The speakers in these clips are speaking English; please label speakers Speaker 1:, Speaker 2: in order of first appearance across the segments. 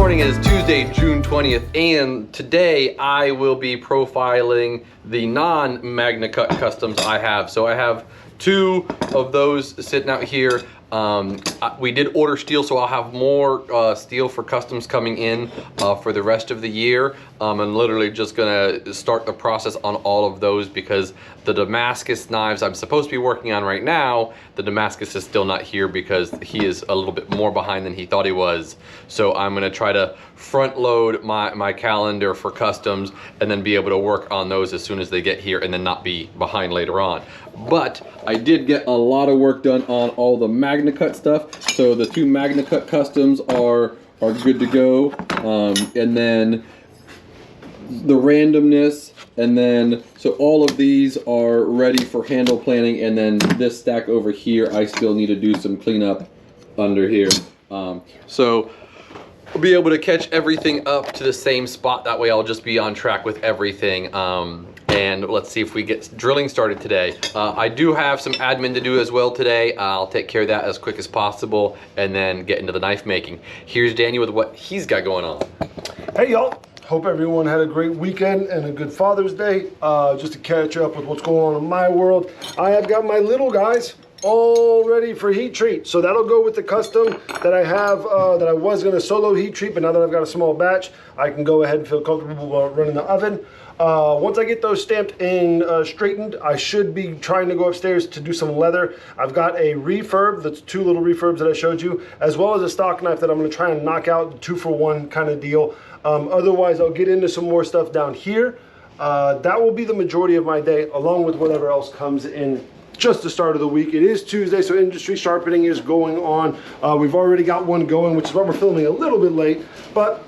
Speaker 1: morning. It is Tuesday, June 20th, and today I will be profiling the non-Magna Cut customs I have. So I have two of those sitting out here. We did order steel, so I'll have more steel for customs coming in for the rest of the year. I'm literally just gonna start the process on all of those because the Damascus knives I'm supposed to be working on right now, the Damascus is still not here because he is a little bit more behind than he thought he was. So I'm gonna try to front load my calendar for customs and then be able to work on those as soon as they get here and then not be behind later on. But I did get a lot of work done on all the Magna Cut stuff. So the two Magna Cut customs are good to go. And then the randomness, and then so all of these are ready for handle planning, and then this stack over here I still need to do some cleanup under here. So we'll be able to catch everything up to the same spot. That way I'll just be on track with everything. And let's see if we get drilling started today. I do have some admin to do as well today. I'll take care of that as quick as possible and then get into the knife making. Here's Daniel with what he's got going on.
Speaker 2: Hey y'all, hope everyone had a great weekend and a good Father's Day. Just to catch up with what's going on in my world, I have got my little guys all ready for heat treat. So that'll go with the custom that I have, that I was gonna solo heat treat, but now that I've got a small batch, I can go ahead and feel comfortable running the oven. Once I get those stamped and straightened, I should be trying to go upstairs to do some leather. I've got a refurb, that's two little refurbs that I showed you, as well as a stock knife that I'm gonna try and knock out, 2-for-1 kind of deal. Otherwise, I'll get into some more stuff down here. That will be the majority of my day, along with whatever else comes in just the start of the week. It is Tuesday, so industry sharpening is going on. We've already got one going, which is why we're filming a little bit late, but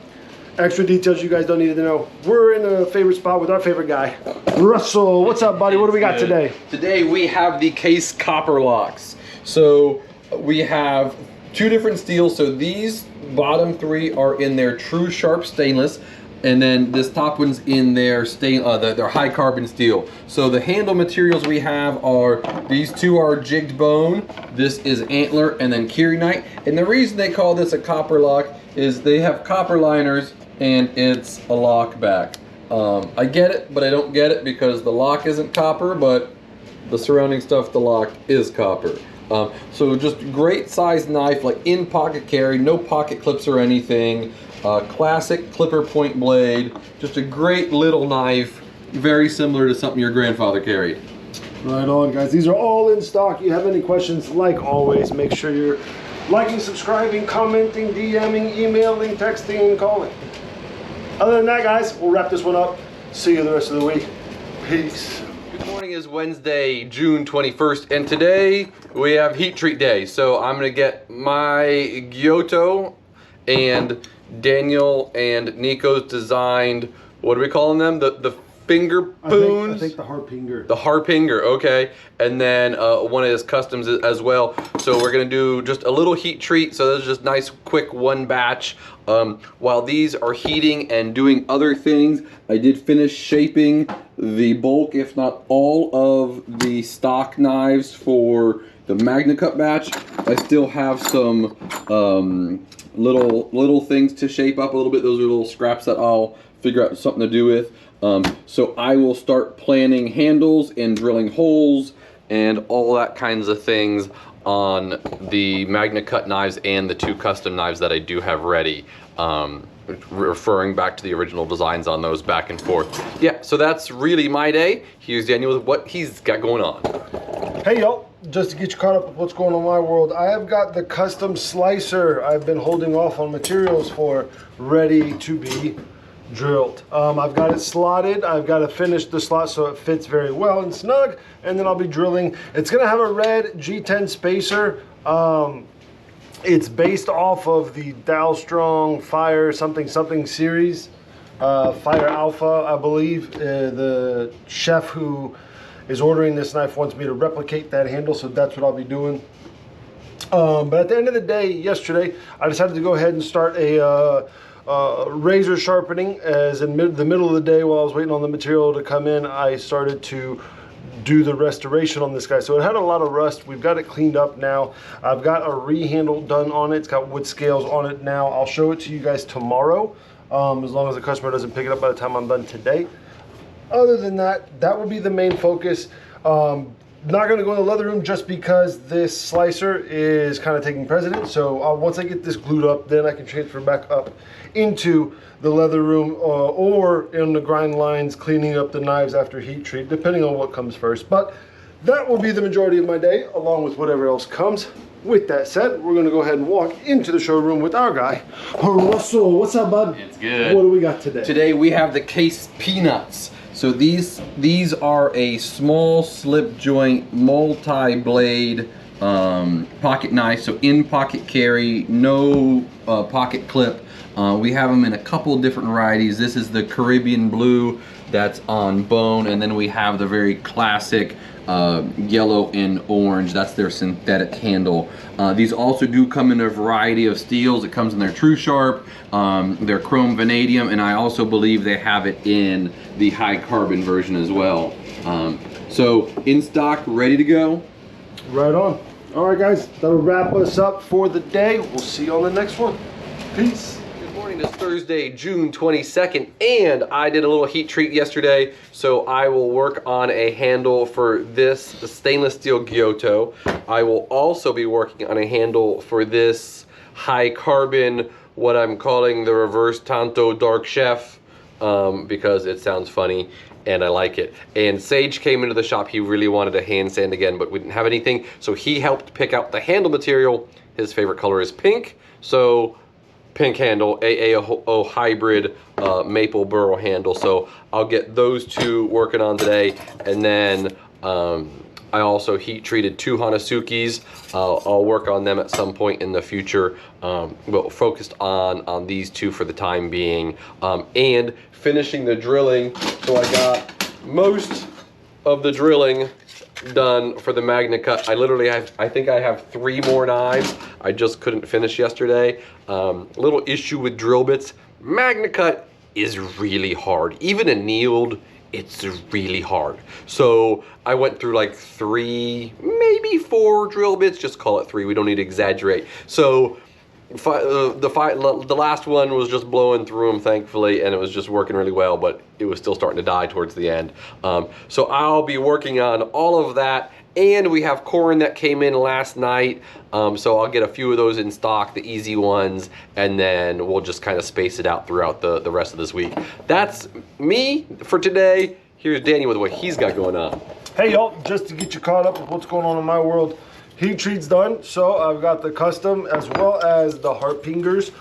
Speaker 2: extra details you guys don't need to know. We're in a favorite spot with our favorite guy, Russell. What's up, buddy? What do we got today?
Speaker 1: Today we have the case copper locks. So we have two different steels. So these bottom three are in their Tru-Sharp stainless, and then this top one's in their their high carbon steel. So the handle materials we have are, these two are jigged bone, this is antler, and then kieranite. And the reason they call this a copper lock is they have copper liners and it's a lock back. I get it, but I don't get it because the lock isn't copper, but the surrounding stuff, the lock is copper. So just great size knife, like in pocket carry, no pocket clips or anything. Classic clipper point blade, just a great little knife, very similar to something your grandfather carried.
Speaker 2: Right on, guys. These are all in stock. You have any questions, like always, make sure you're liking, subscribing, commenting, DMing, emailing, texting, and calling. Other than that, guys, we'll wrap this one up. See you the rest of the week. Peace.
Speaker 1: Good morning. Is Wednesday, June 21st, and today we have heat treat day. So I'm gonna get my Giotto and Daniel and Nico's designed, what are we calling them? The finger poons?
Speaker 2: I think the Harpinger.
Speaker 1: The Harpinger, okay. And then one of his customs as well. So we're gonna do just a little heat treat. So this is just nice, quick one batch. While these are heating and doing other things, I did finish shaping the bulk, if not all, of the stock knives for the Magna Cut batch. I still have some little things to shape up a little bit. Those are little scraps that I'll figure out something to do with. So I will start planning handles and drilling holes and all that kinds of things on the Magna Cut knives and the two custom knives that I do have ready. Referring back to the original designs on those back and forth. Yeah, so that's really my day. Here's Daniel with what he's got going on.
Speaker 2: Hey y'all, just to get you caught up with what's going on in my world, I have got the custom slicer I've been holding off on materials for, ready to be drilled. I've got it slotted. I've got to finish the slot so it fits very well and snug, and then I'll be drilling. It's gonna have a red G10 spacer. It's based off of the Dow Strong Fire something series, Fire Alpha, I believe. The chef who is ordering this knife wants me to replicate that handle, so that's what I'll be doing. But at the end of the day, yesterday, I decided to go ahead and start a razor sharpening. As in the middle of the day, while I was waiting on the material to come in, I started to do the restoration on this guy. So it had a lot of rust. We've got it cleaned up now. I've got a re-handle done on it. It's got wood scales on it now. I'll show it to you guys tomorrow, as long as the customer doesn't pick it up by the time I'm done today. Other than that, that will be the main focus. Not going to go in the leather room just because this slicer is kind of taking precedence. So once I get this glued up, then I can transfer back up into the leather room or in the grind lines, cleaning up the knives after heat treat, depending on what comes first. But that will be the majority of my day, along with whatever else comes. With that said, we're going to go ahead and walk into the showroom with our guy, Russell. What's up, bud?
Speaker 1: It's good.
Speaker 2: What do we got today?
Speaker 1: Today we have the Case Peanuts. So these are a small slip joint, multi-blade pocket knife. So in pocket carry, no pocket clip. We have them in a couple different varieties. This is the Caribbean blue that's on bone, and then we have the very classic yellow and orange. That's their synthetic handle. These also do come in a variety of steels. It comes in their Tru-Sharp, their chrome vanadium, and I also believe they have it in the high carbon version as well. So in stock, ready to go.
Speaker 2: Right on. All right, guys, that'll wrap us up for the day. We'll see you on the next one. Peace.
Speaker 1: Good morning. It's Thursday, June 22nd, and I did a little heat treat yesterday, so I will work on a handle for this stainless steel Giotto. I will also be working on a handle for this high carbon, what I'm calling the reverse tanto dark chef, because it sounds funny and I like it. And Sage came into the shop. He really wanted a hand sand again, but we didn't have anything, so he helped pick out the handle material. His favorite color is pink, so pink handle, AAO hybrid maple burl handle. So I'll get those two working on today, and then I also heat treated 2 Hanasukis. I'll work on them at some point in the future, but focused on these 2 for the time being, and finishing the drilling. So I got most of the drilling done for the MagnaCut. I literally have, I think I have 3 more knives I just couldn't finish yesterday. Little issue with drill bits. MagnaCut is really hard. Even annealed, it's really hard. So I went through like 3, maybe 4 drill bits. Just call it 3. We don't need to exaggerate. So the last one was just blowing through them, thankfully, and it was just working really well, but it was still starting to die towards the end. So I'll be working on all of that, and we have corn that came in last night, so I'll get a few of those in stock, the easy ones, and then we'll just kind of space it out throughout the rest of this week. That's me for today. Here's Danny with what he's got going on.
Speaker 2: Hey y'all, just to get you caught up with what's going on in my world, heat treat's done, so I've got the custom as well as the Harpingers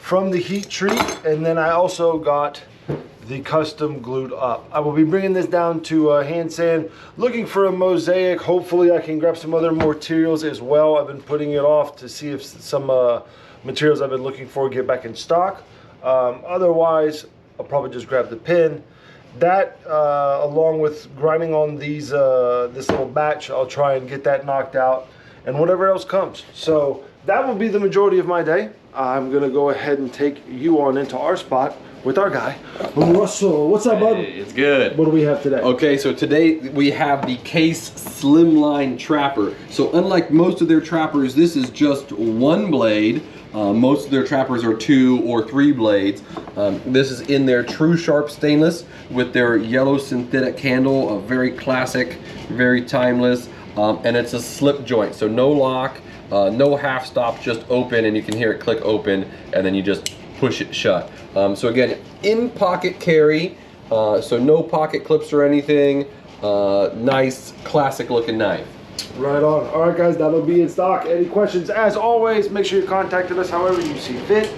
Speaker 2: from the heat treat, and then I also got the custom glued up. I will be bringing this down to hand sand, looking for a mosaic. Hopefully I can grab some other materials as well. I've been putting it off to see if some materials I've been looking for get back in stock. Otherwise, I'll probably just grab the pin. That, along with grinding on these, this little batch, I'll try and get that knocked out, and whatever else comes. So that will be the majority of my day. I'm gonna go ahead and take you on into our spot with our guy, Russell. What's up, bud?
Speaker 1: Hey, it's good.
Speaker 2: What do we have today?
Speaker 1: Okay, so today we have the Case Slimline Trapper. So unlike most of their trappers, this is just 1 blade. Most of their trappers are 2 or 3 blades. This is in their Tru-Sharp stainless with their yellow synthetic handle, a very classic, very timeless, and it's a slip joint, so no lock, no half stop, just open, and you can hear it click open, and then you just push it shut. So again, in pocket carry, so no pocket clips or anything. Nice, classic looking knife.
Speaker 2: Right on. All right, guys, that'll be in stock. Any questions, as always, make sure you contacted us however you see fit.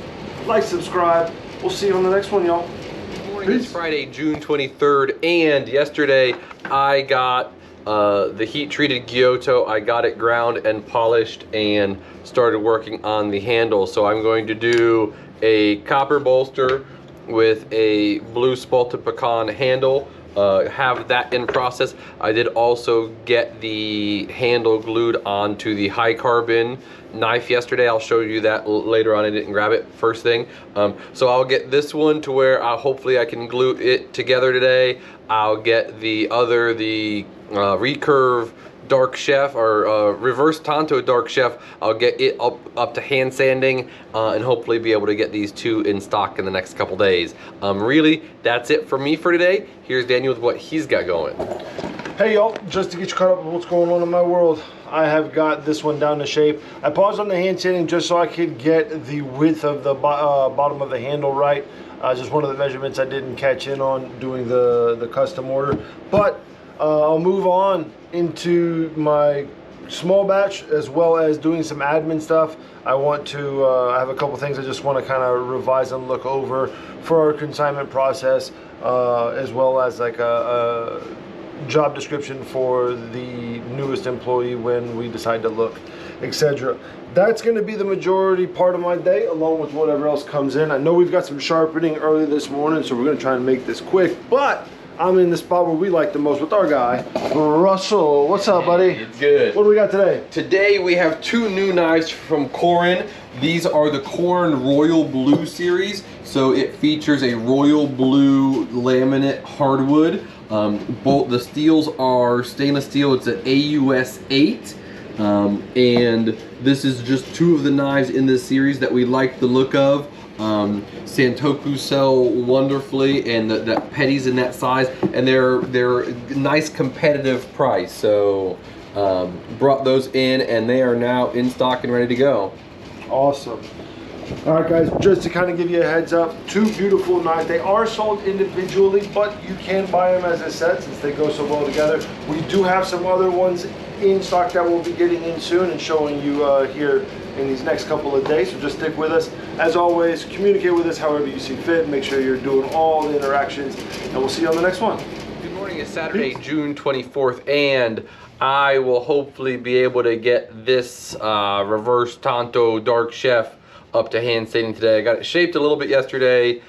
Speaker 2: Like, subscribe. We'll see you on the next one, y'all.
Speaker 1: It's Friday, June 23rd, and yesterday I got the heat treated Giotto. I got it ground and polished and started working on the handle. So I'm going to do a copper bolster with a blue spalted pecan handle. have that in process. I did also get the handle glued onto the high carbon knife yesterday. I'll show you that later on. I didn't grab it first thing. So I'll get this one to where hopefully I can glue it together today. I'll get the other, the recurve dark chef, or reverse tanto dark chef. I'll get it up to hand sanding and hopefully be able to get these two in stock in the next couple days. Really, that's it for me for today. Here's Daniel with what he's got going.
Speaker 2: Hey y'all, just to get you caught up with what's going on in my world, I have got this one down to shape. I paused on the hand sanding just so I could get the width of the bottom of the handle right. Just one of the measurements I didn't catch in on doing the custom order. But I'll move on into my small batch as well as doing some admin stuff. I want to, I have a couple things I just want to kind of revise and look over for our consignment process, as well as like a job description for the newest employee when we decide to look, etc. That's going to be the majority part of my day, along with whatever else comes in. I know we've got some sharpening early this morning, so we're going to try and make this quick, but I'm in the spot where we like the most with our guy, Russell. What's up, buddy?
Speaker 1: It's good.
Speaker 2: What do we got today?
Speaker 1: Today we have two new knives from Korin. These are the Korin Royal Blue series. So it features a royal blue laminate hardwood. Both the steels are stainless steel. It's an AUS 8. And this is just two of the knives in this series that we like the look of. Santoku sell wonderfully, and that petty's in that size, and they're nice competitive price. So brought those in, and they are now in stock and ready to go.
Speaker 2: Awesome. All right, guys, just to kind of give you a heads up, two beautiful knives. They are sold individually, but you can buy them as a set since they go so well together. We do have some other ones in stock that we'll be getting in soon and showing you here in these next couple of days, so just stick with us. As always, communicate with us however you see fit. Make sure you're doing all the interactions, and we'll see you on the next one.
Speaker 1: Good morning. It's Saturday, June 24th, and I will hopefully be able to get this reverse tanto dark chef up to hand sanding today. I got it shaped a little bit yesterday,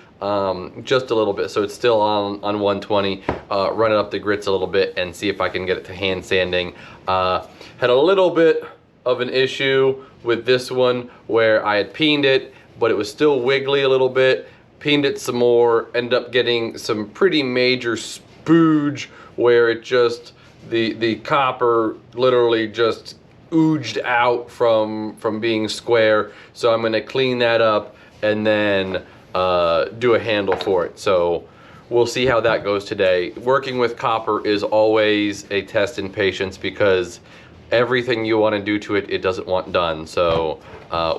Speaker 1: just a little bit, so it's still on 120. Run it up the grits a little bit and see if I can get it to hand sanding. Had a little bit of an issue with this one where I had peened it, but it was still wiggly a little bit. Peened it some more, ended up getting some pretty major spooge where it just, the copper literally just ooged out from being square. So I'm gonna clean that up and then do a handle for it. So we'll see how that goes today. Working with copper is always a test in patience because everything you want to do to it, it doesn't want done. So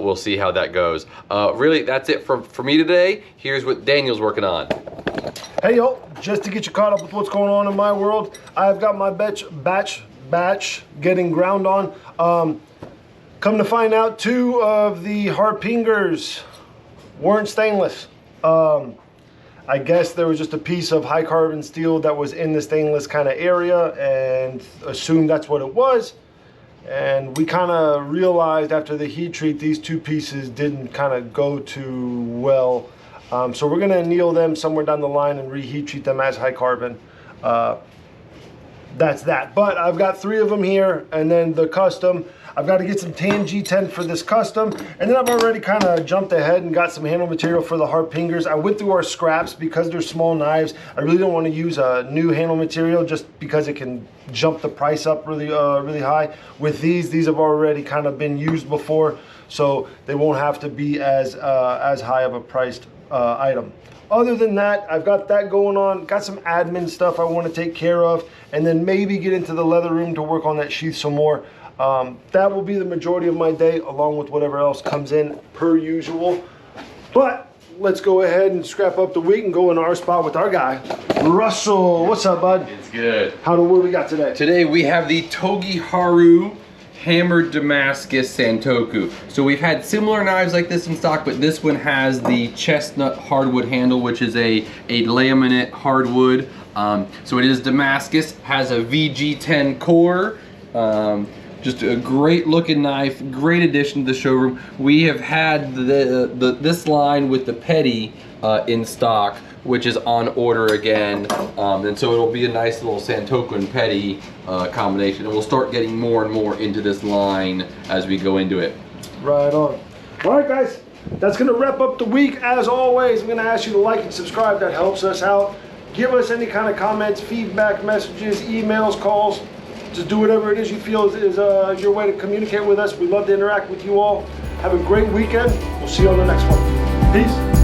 Speaker 1: we'll see how that goes. Really, that's it for me today. Here's what Daniel's working on.
Speaker 2: Hey y'all, just to get you caught up with what's going on in my world, I've got my batch getting ground on. Come to find out, two of the Harpingers weren't stainless. I guess there was just a piece of high carbon steel that was in the stainless kind of area and assumed that's what it was. And we kind of realized after the heat treat, these two pieces didn't kind of go too well. So we're gonna anneal them somewhere down the line and reheat treat them as high carbon. That's that. But I've got three of them here, and then the custom. I've got to get some tan G10 for this custom, and then I've already kind of jumped ahead and got some handle material for the Harpingers. I went through our scraps because they're small knives. I really don't want to use a new handle material just because it can jump the price up really high. With these have already kind of been used before, so they won't have to be as high of a priced item. Other than that, I've got that going on. Got some admin stuff I want to take care of, and then maybe get into the leather room to work on that sheath some more. That will be the majority of my day, along with whatever else comes in per usual. But let's go ahead and scrap up the week and go in our spot with our guy, Russell. What's up, bud?
Speaker 1: It's good.
Speaker 2: What do we got today?
Speaker 1: Today we have the Togi Haru Hammered Damascus Santoku. So we've had similar knives like this in stock, but this one has the chestnut hardwood handle, which is a laminate hardwood. So it is Damascus, has a VG10 core. Just a great looking knife, great addition to the showroom. We have had this line with the petty in stock, which is on order again. And so it'll be a nice little Santoku and Petty combination. And we'll start getting more and more into this line as we go into it.
Speaker 2: Right on. All right, guys, that's going to wrap up the week. As always, I'm going to ask you to like and subscribe. That helps us out. Give us any kind of comments, feedback, messages, emails, calls. Just do whatever it is you feel is your way to communicate with us. We love to interact with you all. Have a great weekend. We'll see you on the next one. Peace.